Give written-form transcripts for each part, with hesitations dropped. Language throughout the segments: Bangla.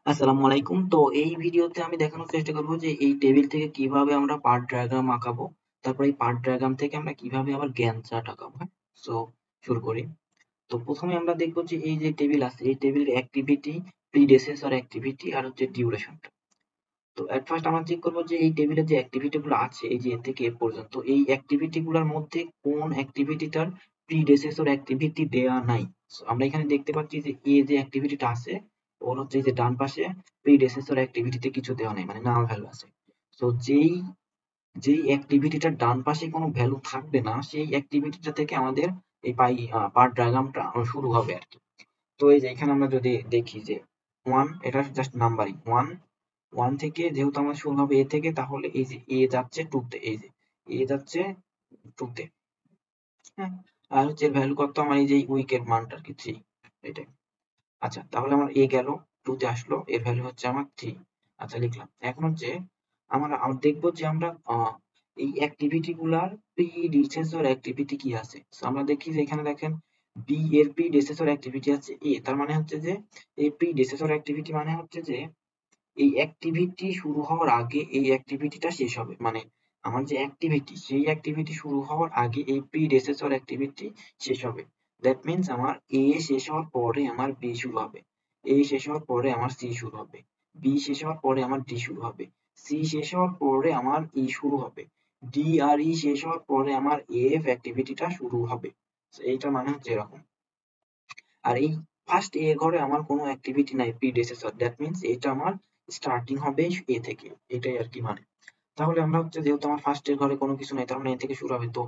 আসসালামু আলাইকুম। তো এই ভিডিওতে আমি দেখানোর চেষ্টা করব যে এই টেবিল থেকে কিভাবে আমরা পার্ট ডায়াগ্রাম আঁকাবো। তারপর এই পার্ট ডায়াগ্রাম থেকে আমরা কিভাবে আবার গ্যান্ট চার্ট আঁকাবো। হ্যাঁ? সো শুরু করি। তো প্রথমে আমরা দেখব যে এই যে টেবিল আছে এই টেবিলের অ্যাক্টিভিটি, প্রিডেসেসর অ্যাক্টিভিটি আর হচ্ছে ডিউরেশনটা। তো এট ফার্স্ট আমরা চেক করব যে এই টেবিলে যে অ্যাক্টিভিটি গুলো আছে এই যে এ থেকে এ পর্যন্ত এই অ্যাক্টিভিটি গুলোর মধ্যে কোন অ্যাক্টিভিটিটার প্রিডেসেসর অ্যাক্টিভিটি দেয়া নাই। সো আমরা এখানে দেখতে পাচ্ছি যে এ যে অ্যাক্টিভিটিটা আছে ওর হচ্ছে এই যে ডান পাশে প্রিডেসেসর অ্যাক্টিভিটিতে কিছু দেওয়া নাই মানে নাল ভ্যালু আছে। সো যেই অ্যাক্টিভিটিটার ডান পাশে কোনো ভ্যালু থাকবে না সেই অ্যাক্টিভিটিটা থেকে আমাদের এই পার্ট ডায়াগ্রামটা শুরু হবে আরকি। তো এই যে এখানে আমরা যদি দেখি যে 1 এটা জাস্ট নাম্বারিং 1 থেকে যেহেতু আমাদের শুরু হবে এ থেকে তাহলে এই যে এ যাচ্ছে 2 তে এই যে এ যাচ্ছে 2 তে। হ্যাঁ? আর হচ্ছে এর ভ্যালু কত আমার এই যে উইকের মানটা আরকি 3 এটাই। আচ্ছা তাহলে আমার এ গেল 2 তে আসলো এর ভ্যালু হচ্ছে আমার 3 আচ্ছা লিখলাম। এখন হচ্ছে আমরা দেখবো যে আমরা এই অ্যাক্টিভিটি গুলার প্রিডিসেসর অ্যাক্টিভিটি কি আছে। সো আমরা দেখি যে এখানে দেখেন বি এর প্রিডিসেসর অ্যাক্টিভিটি আছে এ তার মানে হচ্ছে যে এই প্রিডিসেসর অ্যাক্টিভিটি মানে হচ্ছে যে এই অ্যাক্টিভিটি শুরু হওয়ার আগে এই অ্যাক্টিভিটিটা শেষ হবে মানে আমার যে অ্যাক্টিভিটি সেই অ্যাক্টিভিটি শুরু হওয়ার আগে এই প্রিডেসেসর অ্যাক্টিভিটি শেষ হবে। দ্যাট মিন্স আমার এ শেষ হওয়ার পরে আমার বি শুরু হবে, এ শেষ হওয়ার পরে আমার সি শুরু হবে, বি শেষ হওয়ার পরে আমার ডি শুরু হবে, সি শেষ হওয়ার পরে আমার ই শুরু হবে, ডি আর ই শেষ হওয়ার পরে আমার এফ অ্যাক্টিভিটিটা শুরু হবে। So এইটা মানে হচ্ছে এরকম। আর এই ফার্স্ট এ ঘরে আমার কোনো অ্যাক্টিভিটি নাই প্রিডেসেসর দ্যাট মিন্স এটা আমার স্টার্টিং হবে এ থেকে এটাই আর কি মানে। তাহলে আমরা হচ্ছে যেহেতু আমার ফার্স্ট এর ঘরে কোনো কিছু নাই তার মানে এ থেকে শুরু হবে তো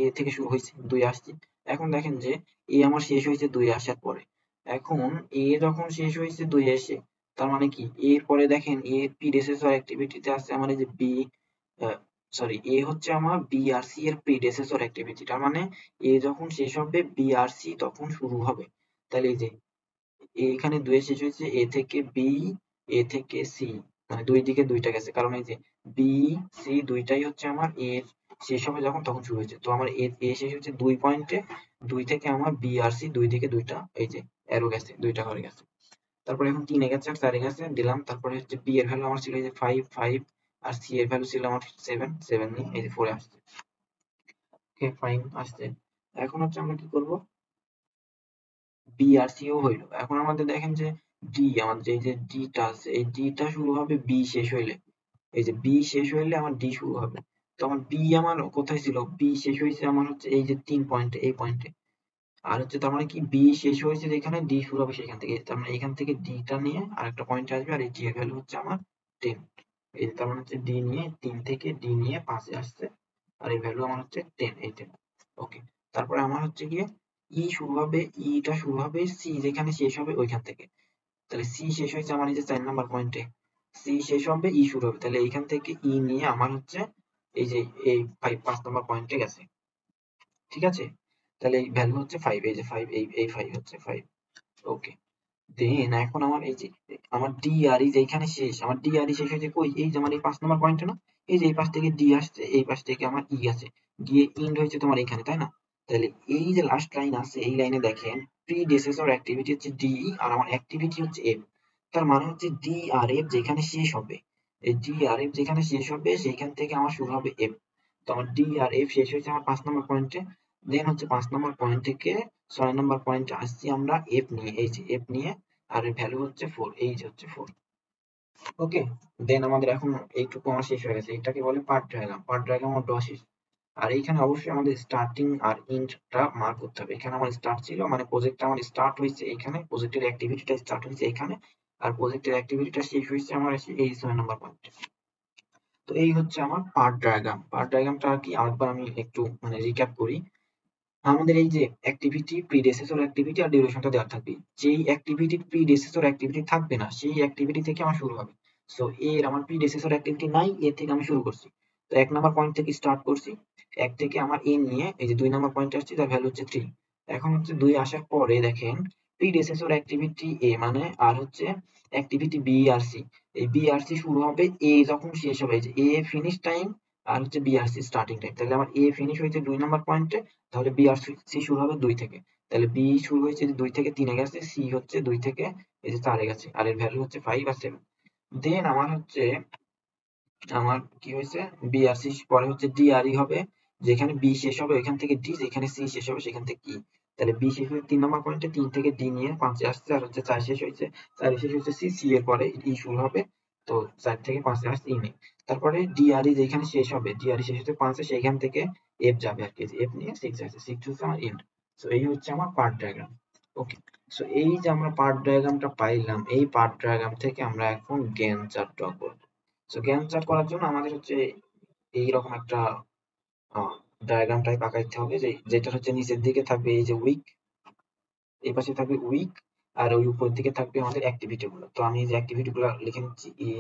এ থেকে শুরু হয়েছে 2 আসছে। এখন দেখেন যে এ আমার শেষ হয়েছে 2 আসার পরে। এখন এ যখন শেষ হয়েছে 2 এসে তার মানে কি এর পরে দেখেন এর প্রিডেসেসর অ্যাক্টিভিটিতে আছে আমার এই যে বি সরি এ হচ্ছে আমার বি আর সি এর প্রিডেসেসর অ্যাক্টিভিটি তার মানে এ যখন শেষ হবে বি আর সি তখন শুরু হবে। তাহলে এই যে এখানে 2 এ শেষ হয়েছে এ থেকে বি, এ থেকে সি মানে 2 দিকে 2টা গেছে কারণ এই যে বি, সি দুইটাই হচ্ছে আমার এর শেষ হবে যখন তখন শুরু হয়েছে। তো আমার এ শেষ হচ্ছে 2 পয়েন্টে 2 থেকে আমার বি আর সি 2 দিকে 2টা এই যে অ্যারো গেছে 2টা ঘরে গেছে। তারপরে এখন 3 এ গেছে আর 4 এ গেছে দিলাম তারপরে হচ্ছে বি এর ভ্যালু আমার ছিল এই যে 5 আর সি এর ভ্যালু ছিল আমার 7 নিয়ে এই যে 4 এ আসছে। ওকে ফাইন আসছে। এখন হচ্ছে আমরা কি করব বি আর সি ও হইলো। এখন আমাদের দেখেন যে ডি আমাদের এই যে ডি টা আছে এই ডি টা শুরু হবে বি শেষ হইলে। এই যে বি শেষ হইলে আমার ডি শুরু হবে। তো আমার বি আমার কোথায় ছিল? বি শেষ হইছে আমার হচ্ছে এই যে 3 পয়েন্টে এই পয়েন্টে। আর হচ্ছে তার মানে কি বি শেষ হয়েছে যেখানে ডি শুরু হবে সেখান থেকে। তার মানে এখান থেকে ডি টা নিয়ে আরেকটা পয়েন্টে আসবে আর এই ডি এর ভ্যালু হচ্ছে আমার 10। এই যে তার মানে হচ্ছে ডি নিয়ে 3 থেকে ডি নিয়ে 5 এ আসছে। আর এই ভ্যালু আমার হচ্ছে 10 এই 10। ওকে। তারপরে আমার হচ্ছে গিয়ে ই শুরু হবে ই টা শুরু হবে সি যেখানে শেষ হবে ওইখান থেকে। তাহলে সি শেষ হয়েছে আমার এই যে 4 নাম্বার পয়েন্টে। সি শেষ হবে ই শুরু হবে। তাহলে এইখান থেকে ই নিয়ে আমার হচ্ছে এই যে এই 5 নাম্বার পয়েন্টে গেছে। ঠিক আছে? তাহলে এই ভ্যালু হচ্ছে 5 এই যে 5 এই 5 হচ্ছে 5। ওকে। দেন এখন আমার এই যে আমার ডি আর ই যেখানে শেষ আমার ডি আর ই শেষ হয়েছে কই এই যে আমার এই 5 নাম্বার পয়েন্টে না এই যে এই পাশ থেকে ডি আসছে এই পাশ থেকে আমার ই আছে গিয়ে এন্ড হয়েছে তোমার এখানে তাই না তাহলে এই যে লাস্ট লাইন আছে এই লাইনে দেখেন প্রিডেসেসর অ্যাক্টিভিটি হচ্ছে ডি আর আমার অ্যাক্টিভিটি হচ্ছে এফ তার মানে হচ্ছে ডি আর এফ যেখানে শেষ হবে এই ডি আর এফ যেখানে শেষ হবে সেইখান থেকে আমার শুরু হবে এফ তো আমার ডি আর এফ শেষ হয়েছে আমার 5 নাম্বার পয়েন্টে দেন হচ্ছে 5 নাম্বার পয়েন্ট থেকে 6 নাম্বার পয়েন্টে আসছি আমরা এফ নিয়ে এই যে এফ নিয়ে আর এর ভ্যালু হচ্ছে 4 এই যে হচ্ছে 4 ওকে দেন আমাদের এখন এইটুকু আমার শেষ হয়ে গেছে এটাকে বলে পার্ট ডায়াগ্রাম আমার ড্র শেষ আর এইখানে অবশ্যই আমাদের স্টার্টিং আর এন্ডটা মার্ক করতে হবে এখানে আমার স্টার্ট ছিল মানে প্রজেক্টটা আমার স্টার্ট হয়েছে এখানে প্রজেক্টের অ্যাক্টিভিটিটা স্টার্ট হয়েছে এখানে আর প্রজেক্টের অ্যাক্টিভিটিটা শেষ হয়েছে আমার এই 6 নাম্বার পয়েন্টে তো এই হচ্ছে আমার পার্ট ডায়াগ্রামটা আর কি আরেকবার আমি একটু মানে রিক্যাপ করি আমাদের এই যে অ্যাক্টিভিটি প্রিডেসেসর অ্যাক্টিভিটি আর ডিউরেশনটা দেওয়া থাকবে যেই অ্যাক্টিভিটির প্রিডেসেসর অ্যাক্টিভিটি থাকবে না সেই অ্যাক্টিভিটি থেকে আমার শুরু হবে সো এর আমার প্রিডেসেসর অ্যাক্টিভিটি নাই এ থেকে আমি শুরু করছি তো 1 নাম্বার পয়েন্ট থেকে স্টার্ট করছি 1 থেকে আমার এ নিয়ে এই যে 2 নাম্বার পয়েন্টে আসছি তার ভ্যালু হচ্ছে 3 এখন হচ্ছে 2 আসার পরে দেখেন প্রিডেসেসর অ্যাক্টিভিটি এ মানে আর হচ্ছে অ্যাক্টিভিটি বি আর সি এই বি আর সি শুরু হবে এ যখন শেষ হবে এই যে এ ফিনিশ টাইম আর হচ্ছে বি আর সি স্টার্টিং টাইম তাহলে আমার এ ফিনিশ হয়েছে 2 নাম্বার পয়েন্টে তাহলে বি আর সি শুরু হবে 2 থেকে তাহলে বি শুরু হয়েছে যে 2 থেকে 3 এ গেছে, সি হচ্ছে 2 থেকে এই যে 4 এ গেছে, আর এর ভ্যালু হচ্ছে 5 আর 7। দেন আমার কি হয়েছে, বি আর সি পরে হচ্ছে ডি আর ই হবে, যেখানে বি শেষ হবে ওইখান থেকে ডি, যেখানে সি শেষ হবে সেখান থেকে ই। তাহলে বি শেষ হয়েছে 3 নম্বর পয়েন্টে, 3 থেকে ডি নিয়ে 5 এ আসছে, আর হচ্ছে 4 শেষ হয়েছে, 4 শেষ হয়েছে সি, সি এর পরে ই শুরু হবে, তো 4 থেকে 5 এ আসছে ই নেই। তারপরে ডি আর ই যেখানে শেষ হবে, ডি আর ই শেষ হচ্ছে 5 এ, সেইখান থেকে এফ যাবে আর কি, এফ নিয়ে 6 আসছে, 6 হচ্ছে আমার এন্ড। সো এই হচ্ছে আমার পার্ট ডায়াগ্রাম। ওকে, সো এই যে আমরা পার্ট ডায়াগ্রামটা পাইলাম, এই পার্ট ডায়াগ্রাম থেকে আমরা এখন গ্যান্ট চার্ট ড্র করব। সো গ্যান্ট চার্ট করার জন্য আমাদের হচ্ছে এইরকম একটা ডায়াগ্রাম টাইপ আঁকাইতে হবে, যেটা হচ্ছে নিচের দিকে থাকবে এই যে উইক, এই পাশে থাকবে উইক, আর ওই উপরের দিকে থাকবে আমাদের অ্যাক্টিভিটি গুলো। তো আমি এই যে অ্যাক্টিভিটি গুলো লিখে নিচ্ছি, A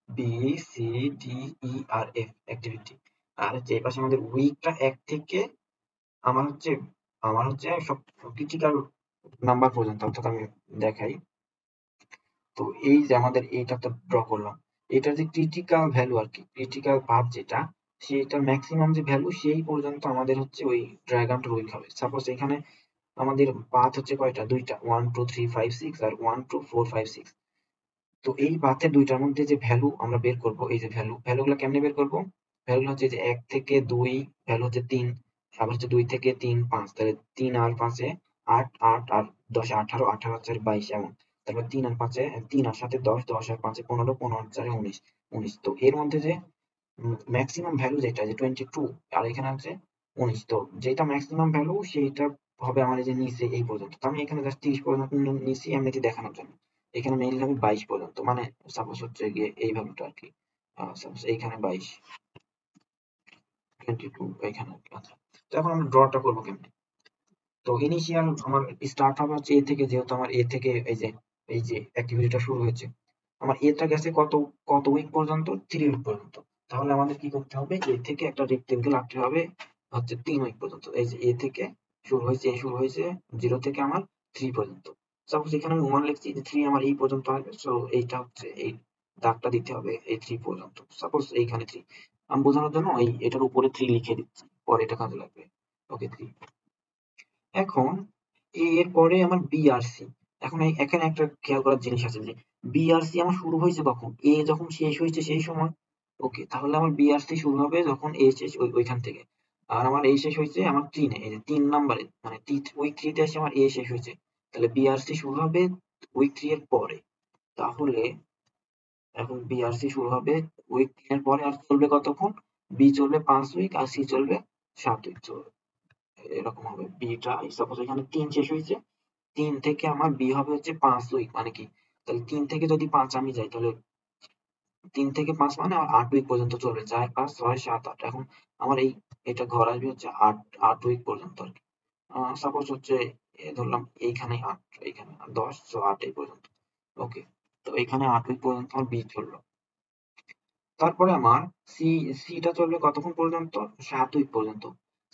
B C D E R F activity. আর হচ্ছে এই পাশে আমাদের উইকটা 1 থেকে আমার হচ্ছে সব ক্রিটিক্যাল নাম্বার পর্যন্ত, অর্থাৎ আমি দেখাই। তো এই যে আমাদের এইটা তো ড্র করলাম, এটার যে ক্রিটিক্যাল ভ্যালু আর কি, ক্রিটিক্যাল পাথ যেটা, সেটার ম্যাক্সিমাম যে ভ্যালু সেই পর্যন্ত আমাদের হচ্ছে ওই ডায়াগ্রামটা উইক হবে। সাপোজ এখানে আমাদের পাথ হচ্ছে কয়টা, দুইটা, 1 2 3 5 6 আর 1 2 4 5 6। তো এই পাথের দুইটার মধ্যে যে ভ্যালু আমরা বের করব, এই যে ভ্যালুগুলো কেমনে বের করব, ভ্যালু হচ্ছে যে 1 থেকে 2 ভ্যালু হচ্ছে 3, আবার হচ্ছে 2 থেকে 3 5, তাহলে 3 আর 5 এ 8 8 আর 10 এ 18 18 আর 4 এ 22 এমন। তারপর 3 আর 5 এ 3 আর 7 এ 10 10 আর 5 এ 15 15 আর 4 এ 19 19। তো এর মধ্যে যে ম্যাক্সিমাম ভ্যালু যেটা যে 22, আর এখানে আছে 19, তো যেটা ম্যাক্সিমাম ভ্যালু সেইটা হবে আমার এই যে নিচে এই পর্যন্ত। তো আমি এখানে জাস্ট 30 পর্যন্ত নিচে এমনিতে দেখানোর জন্য, এখানে মেইনলি হবে 22 পর্যন্ত, মানে সাপোজ হচ্ছে গিয়ে এই ভ্যালুটা আর কি, সাপোজ এইখানে 22 22 এখানে আর কি। আচ্ছা, তো এখন আমরা ড্রটা করবো কেমনে। তো ইনিশিয়াল আমার স্টার্ট হবে হচ্ছে এ থেকে, যেহেতু আমার এ থেকে এই যে অ্যাক্টিভিটিটা শুরু হয়েছে, আমার এটা গেছে কত কত উইক পর্যন্ত, 3 উইক পর্যন্ত। তাহলে আমাদের কি করতে হবে, এ থেকে একটা রেক্টেঙ্গেল আঁকতে হবে হচ্ছে 3 উইক পর্যন্ত। এই যে এ থেকে শুরু হয়েছে 0 থেকে আমার 3 পর্যন্ত। সাপোজ এখানে আমি 1 লিখছি, যে 3 আমার এই পর্যন্ত আসবে, সো এইটা হচ্ছে এই দাগটা দিতে হবে এই 3 পর্যন্ত। সাপোজ এইখানে 3, আমি বোঝানোর জন্য এটার উপরে 3 লিখে দিচ্ছি, পরে এটা কাজে লাগবে। ওকে, 3। এখন এর পরে আমার বি আর সি। এখন এখানে একটা খেয়াল করার জিনিস আছে, যে বি আর সি আমার শুরু হয়েছে কখন, এ যখন শেষ হয়েছে সেই সময়। ওকে, তাহলে আমার বি আর সি শুরু হবে যখন এ শেষ ওইখান থেকে। আর আমার এ শেষ হয়েছে আমার 3 এ, এই যে 3 নাম্বারে, মানে উইক 3 তে এসে আমার এ শেষ হয়েছে। তাহলে বি আর সি শুরু হবে উইক 3 এর পরে। তাহলে এখন বি আর সি শুরু হবে উইক 3 এর পরে, আর চলবে কতক্ষণ, বি চলবে 5 উইক আর সি চলবে 7 উইক চলবে। এরকম হবে বিটা, সাপোজ এখানে 3 শেষ হয়েছে, 3 থেকে আমার বি হবে হচ্ছে 5 উইক, মানে কি, তাহলে 3 থেকে যদি 5 আমি যাই, তাহলে 3 থেকে 5 মানে আমার 8 উইক পর্যন্ত চলবে, 4 5 6 7 8। এখন আমার এটা ঘর আসবে হচ্ছে 8 উইক পর্যন্ত আর কি। সাপোজ হচ্ছে ধরলাম এইখানে 8, এইখানে 10, সো 8 এই পর্যন্ত। ওকে, তো এখানে 8 উইক পর্যন্ত আমার বি চললো। তারপরে আমার সি, সিটা চলবে কতক্ষণ পর্যন্ত, 7 উইক পর্যন্ত।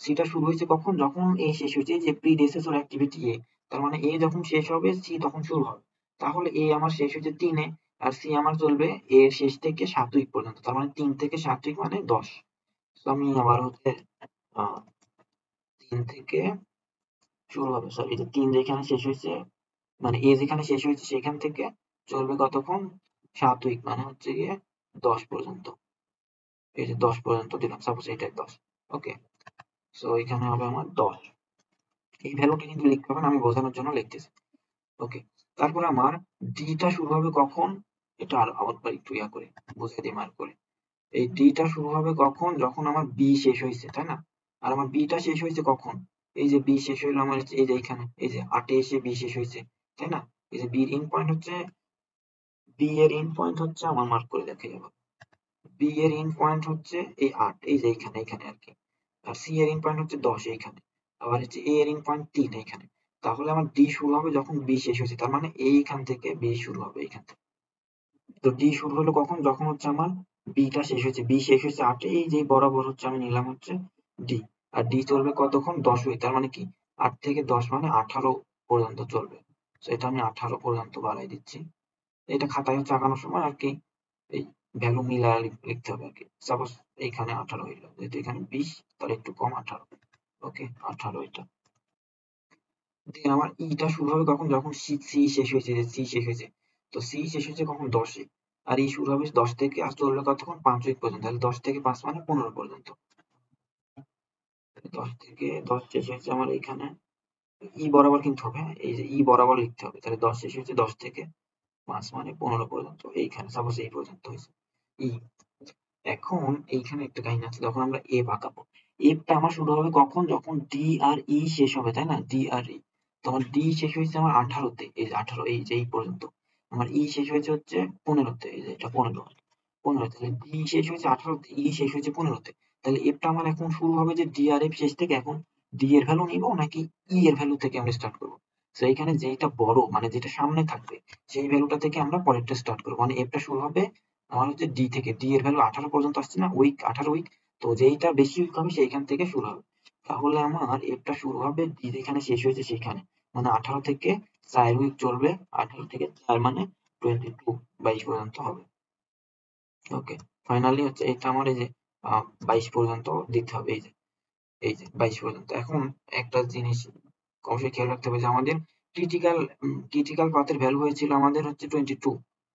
সিটা শুরু হয়েছে কখন, যখন এ শেষ হয়েছে, যে প্রিডেসেসর অ্যাক্টিভিটি এ, তার মানে এ যখন শেষ হবে সি তখন শুরু হবে। তাহলে এ আমার শেষ হয়েছে 3 এ, আর সি আমার চলবে এর শেষ থেকে 7 উইক পর্যন্ত, তার মানে 3 থেকে 7 উইক মানে 10। তো আমি আবার হচ্ছে 3 থেকে শুরু হবে, সরি, এই যে 3 যেখানে শেষ হয়েছে, মানে এ যেখানে শেষ হয়েছে সেখান থেকে চলবে কতক্ষণ, 7 উইক মানে হচ্ছে গিয়ে 10 পর্যন্ত। এই যে 10 পর্যন্ত দিলাম, সাপোজ এটাই 10। ওকে, সো এখানে হবে আমার 10। এই ভ্যালুটা কিন্তু লিখতে হবে না, আমি বোঝানোর জন্য লিখতেছি। ওকে, তারপরে আমার ডিটা শুরু হবে কখন, এটা আবার একটু ইয়া করে বুঝিয়ে দিই মার্ক করে। এই ডিটা শুরু হবে কখন, যখন আমার বি শেষ হয়েছে, তাই না। আর আমার বিটা শেষ হয়েছে কখন, এই যে বি শেষ হইলো আমার এই যে এখানে, এই যে 8 এ এসে বি শেষ হয়েছে, তাই না। এই যে বি এর ইন পয়েন্ট হচ্ছে, বি এর ইন পয়েন্ট হচ্ছে আমার মার্ক করে দেখাই যাবে, বি এর ইন পয়েন্ট হচ্ছে এই 8, এই যে এখানে আর কি। আর সি এর ইন পয়েন্ট হচ্ছে 10 এইখানে। আবার হচ্ছে এ এর ইন পয়েন্ট 3 এইখানে। তাহলে আমার ডি শুরু হবে যখন বি শেষ হয়েছে, তার মানে এইখান থেকে বি শুরু হবে এইখান থেকে। তো ডি শুরু হলো কখন, যখন হচ্ছে আমার বিটা শেষ হয়েছে, বি শেষ হয়েছে 8 এ, এই যে বরাবর হচ্ছে আমি নিলাম হচ্ছে ডি। আর ডি চলবে কতক্ষণ, 10 উইক, তার মানে কি 8 থেকে 10 মানে 18 পর্যন্ত চলবে। তো এটা আমি 18 পর্যন্ত বাড়াই দিচ্ছি। এটা খাতায় হচ্ছে আঁকানোর সময় আর কি এই ভ্যালু মিলায় লিখতে হবে আর কি। সাপোজ এইখানে 18 হইলো, যেহেতু এখানে 20, তাহলে একটু কম 18। ওকে, 18 এটা। দেন আমার ইটা শুরু হবে কখন, যখন সি শেষ হয়েছে, যে সি শেষ হয়েছে, তো সি শেষ হয়েছে কখন 10-এ, আর ই শুরু হবে 10 থেকে আর চলবে কতক্ষণ 5 উইক পর্যন্ত, তাহলে 10 থেকে 5 মানে 15 পর্যন্ত। 10 থেকে 10 শেষ হয়েছে আমার এখানে, ই বরাবর কিন্তু হবে, হ্যাঁ? এই যে ই বরাবর লিখতে হবে, তাহলে 10 শেষ হয়েছে 10 থেকে 5 মানে 15 পর্যন্ত, এইখানে সাপোজ এই পর্যন্ত হয়েছে ই। এখন এইখানে একটা কাহিনী আছে, যখন আমরা এফ আঁকাবো, এফটা আমার শুরু হবে কখন, যখন ডি আর ই শেষ হবে, তাই না, ডি আর ই। তো আমার ডি শেষ হয়েছে আমার 18-তে, এই যে 18, এই যে এই পর্যন্ত। আমার ই শেষ হয়েছে হচ্ছে 15-তে, এই যে এটা 15, তাহলে ডি শেষ হয়েছে 18-তে, ই শেষ হয়েছে 15-তে। তাহলে এফটা আমার এখন শুরু হবে যে ডি আর এফ শেষ থেকে, এখন ডি এর ভ্যালু নিব নাকি ই এর ভ্যালু থেকে আমরা স্টার্ট করবো। তো এইখানে যেটা বড় মানে যেটা সামনে থাকবে সেই ভ্যালুটা থেকে আমরা পরেরটা স্টার্ট করবো, মানে এফটা শুরু হবে আমার হচ্ছে ডি থেকে, ডি এর ভ্যালু 18 পর্যন্ত আসছে না, উইক 18 উইক, তো যেইটা বেশি উইক হবে সেইখান থেকে শুরু হবে। তাহলে আমার এফটা শুরু হবে ডি যেখানে শেষ হয়েছে সেখানে, মানে 18 থেকে 4 উইক চলবে, 18 থেকে 4 মানে 22, 22 পর্যন্ত হবে। ওকে, ফাইনালি হচ্ছে এটা আমার এই যে 22 পর্যন্ত দিতে হবে, এই যে 22 পর্যন্ত। এখন একটা জিনিস অবশ্যই খেয়াল রাখতে হবে যে আমাদের ক্রিটিক্যাল ক্রিটিক্যাল পাথের ভ্যালু হয়েছিল আমাদের হচ্ছে 22,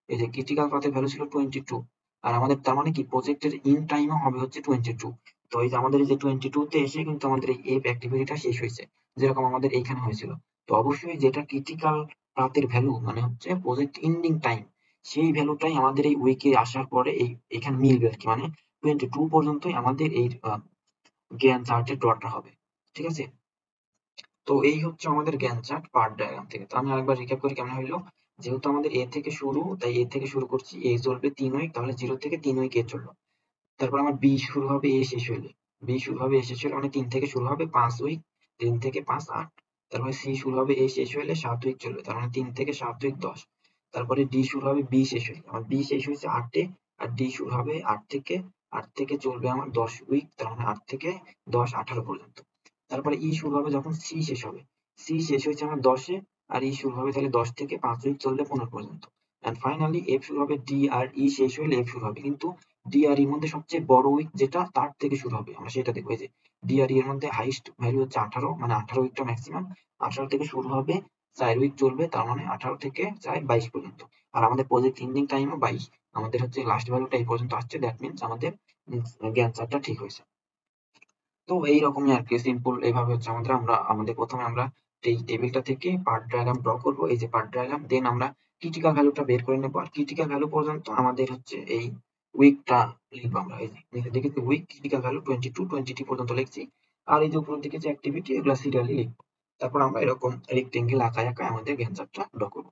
এই যে ক্রিটিক্যাল পাথের ভ্যালু ছিল 22, আর আমাদের তার মানে কি প্রজেক্টের ইন টাইমও হবে হচ্ছে 22। তো এই যে আমাদের এই যে 22 তে এসে কিন্তু আমাদের এই এফ অ্যাক্টিভিটিটা শেষ হয়েছে, যেরকম আমাদের এইখানে হয়েছিল। তো অবশ্যই যেটা ক্রিটিক্যাল পাথের ভ্যালু মানে হচ্ছে প্রজেক্ট এন্ডিং টাইম, সেই ভ্যালুটাই আমাদের এই উইকে আসার পরে এই এখানে মিলবে আর কি, মানে 22 পর্যন্তই আমাদের এই জ্ঞান চার্টের ড্রটা হবে। ঠিক আছে? তো এই হচ্ছে আমাদের গ্যান্ট চার্ট পার্ট ডায়াগ্রাম থেকে। তো আমি আরেকবার রিক্যাপ করি কেমন হইলো। যেহেতু আমাদের এ থেকে শুরু, তাই এ থেকে শুরু করছি, এ চলবে 3 উইক, তাহলে 0 থেকে 3 উইক এ চললো। তারপর আমার বি শুরু হবে এ শেষ হইলে, বি শুরু হবে এ শেষ হইলে মানে 3 থেকে শুরু হবে 5 উইক, 3 থেকে 5 8। তারপরে সি শুরু হবে এ শেষ হইলে 7 উইক চলবে, তার মানে 3 থেকে 7 উইক 10। তারপরে ডি শুরু হবে বি শেষ হইলে, আমার বি শেষ হয়েছে 8 এ, আর ডি শুরু হবে 8 থেকে চলবে আমার 10 উইক, তার মানে 8 থেকে 10 18 পর্যন্ত। তারপরে ই শুরু হবে যখন সি শেষ হবে, সি শেষ হয়েছে আমার 10 এ, আর ই শুরু হবে তাহলে 10 থেকে 5 উইক চলবে 15 পর্যন্ত। এন্ড ফাইনালি এফ শুরু হবে, ডি আর ই শেষ হইলে এফ শুরু হবে, কিন্তু ডি আর ই এর মধ্যে সবচেয়ে বড় উইক যেটা তার থেকে শুরু হবে, আমরা সেটা দেখবো। এই যে ডি আর ই এর মধ্যে হাইস্ট ভ্যালু হচ্ছে 18, মানে 18 উইকটা ম্যাক্সিমাম, 18 থেকে শুরু হবে 4 উইক চলবে, তার মানে 18 থেকে 4 22 পর্যন্ত। আর আমাদের প্রজেক্ট এন্ডিং টাইমও 22, আমাদের হচ্ছে লাস্ট ভ্যালুটা এই পর্যন্ত আসছে, দ্যাট মিনস আমাদের জ্ঞান চার্টটা ঠিক হয়েছে। তো এইরকমই আর কি, সিম্পল এইভাবে হচ্ছে আমাদের প্রথমে আমরা এই টেবিলটা থেকে পার্ট ডায়াগ্রাম ড্র করবো, এই যে পার্ট ডায়াগ্রাম, দেন আমরা ক্রিটিক্যাল ভ্যালুটা বের করে নেবো, আর ক্রিটিক্যাল ভ্যালু পর্যন্ত আমাদের হচ্ছে এই উইকটা লিখবো আমরা। এই যে নিচের দিকে যে উইক ক্রিটিক্যাল ভ্যালু 22 22 পর্যন্ত লিখছি, আর এই যে উপরের দিকে যে অ্যাক্টিভিটি এগুলো সিরিয়ালি লিখবো। তারপর আমরা এরকম রেক্টেঙ্গেল আঁকায় আঁকায় আমাদের জ্ঞান চার্টটা ড্র করবো।